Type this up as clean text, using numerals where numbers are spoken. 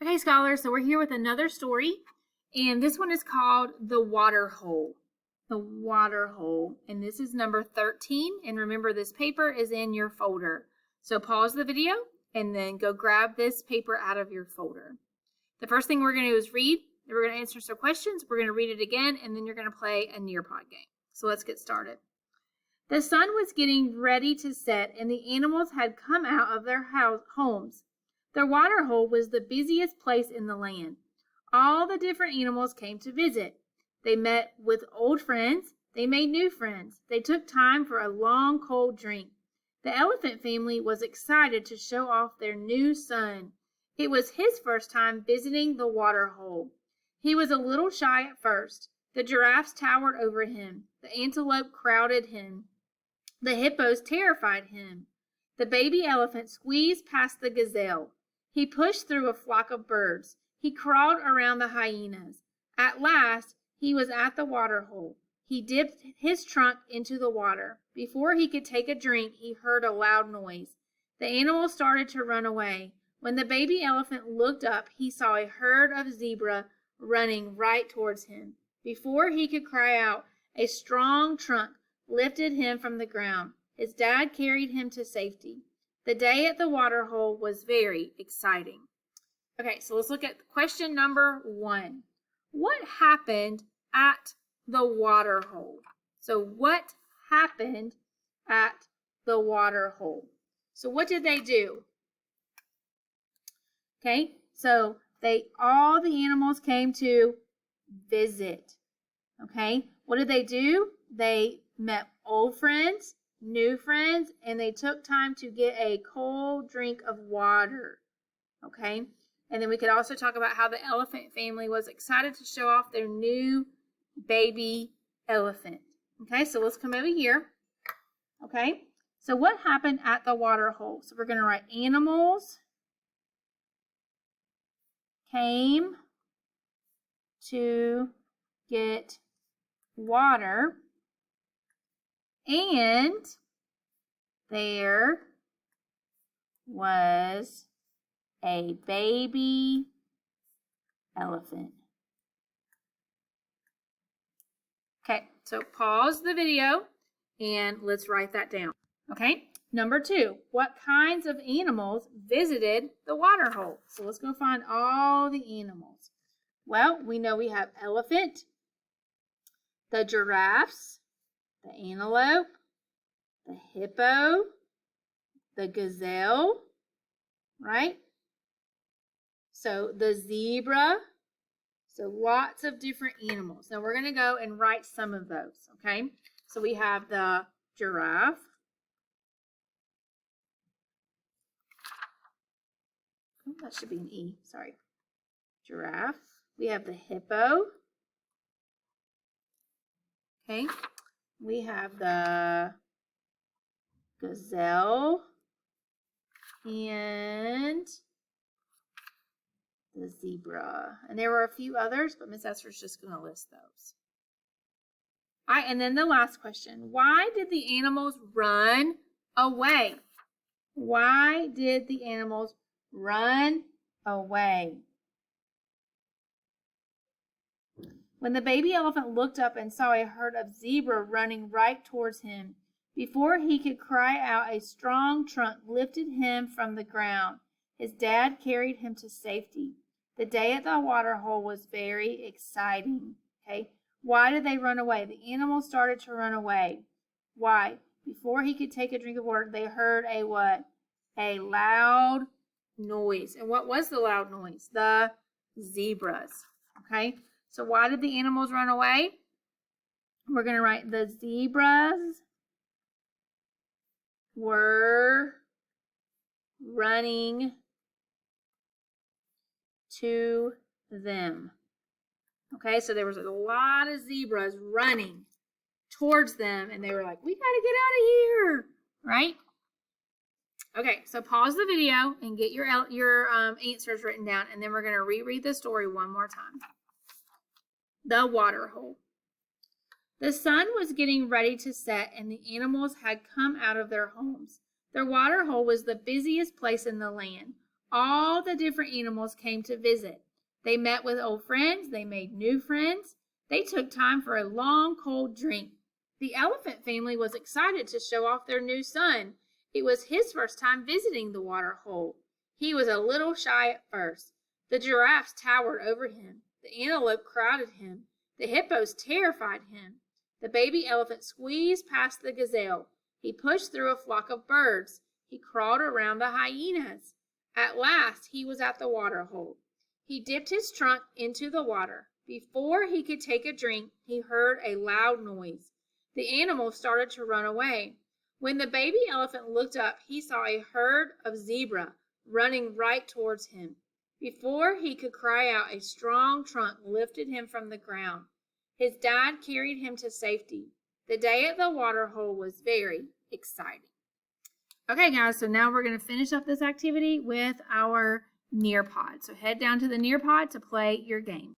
Okay, scholars, so we're here with another story, and this one is called The Waterhole. The Waterhole, and this is number 13, and remember this paper is in your folder. So pause the video and then go grab this paper out of your folder. The first thing we're going to do is read, then we're going to answer some questions, we're going to read it again, and then you're going to play a Nearpod game. So let's get started. The sun was getting ready to set, and the animals had come out of their homes. Their waterhole was the busiest place in the land. All the different animals came to visit. They met with old friends. They made new friends. They took time for a long, cold drink. The elephant family was excited to show off their new son. It was his first time visiting the waterhole. He was a little shy at first. The giraffes towered over him. The antelope crowded him. The hippos terrified him. The baby elephant squeezed past the gazelle. He pushed through a flock of birds. He crawled around the hyenas. At last, he was at the waterhole. He dipped his trunk into the water. Before he could take a drink, he heard a loud noise. The animals started to run away. When the baby elephant looked up, he saw a herd of zebra running right towards him. Before he could cry out, a strong trunk lifted him from the ground. His dad carried him to safety. The day at the waterhole was very exciting. Okay, so let's look at question number 1. What happened at the waterhole? So what happened at the waterhole? So what did they do? Okay, so all the animals came to visit. Okay, what did they do? They met old friends, new friends, and they took time to get a cold drink of water. Okay, and then we could also talk about how the elephant family was excited to show off their new baby elephant. Okay, so let's come over here. Okay, so what happened at the waterhole? So we're going to write animals came to get water, and there was a baby elephant. Okay, so pause the video and let's write that down. Okay, number 2, what kinds of animals visited the waterhole? So let's go find all the animals. Well, we know we have elephant, the giraffes, the antelope, the hippo, the gazelle, right? So the zebra, so lots of different animals. Now we're going to go and write some of those, okay? So we have the giraffe, oh, that should be an E, sorry. Giraffe. We have the hippo, okay? We have the gazelle and the zebra. And there were a few others, but Miss Esther's just going to list those. All right, and then the last question. Why did the animals run away? Why did the animals run away? When the baby elephant looked up and saw a herd of zebra running right towards him, before he could cry out, a strong trunk lifted him from the ground. His dad carried him to safety. The day at the waterhole was very exciting. Okay, why did they run away? The animals started to run away. Why? Before he could take a drink of water, they heard a what? A loud noise. And what was the loud noise? The zebras. Okay, so why did the animals run away? We're going to write the zebras were running to them. Okay, so there was a lot of zebras running towards them, and they were like, we got to get out of here, right? Okay, so pause the video and get your answers written down, and then we're going to reread the story one more time. The Waterhole. The sun was getting ready to set, and the animals had come out of their homes. Their waterhole was the busiest place in the land. All the different animals came to visit. They met with old friends. They made new friends. They took time for a long, cold drink. The elephant family was excited to show off their new son. It was his first time visiting the water hole. He was a little shy at first. The giraffes towered over him. The antelope crowded him. The hippos terrified him. The baby elephant squeezed past the gazelle. He pushed through a flock of birds. He crawled around the hyenas. At last he was at the water hole. He dipped his trunk into the water. Before he could take a drink, he heard a loud noise. The animals started to run away. When the baby elephant looked up, he saw a herd of zebra running right towards him. Before he could cry out, a strong trunk lifted him from the ground. His dad carried him to safety. The day at the water hole was very exciting. Okay, guys, so now we're going to finish up this activity with our Nearpod. So head down to the Nearpod to play your game.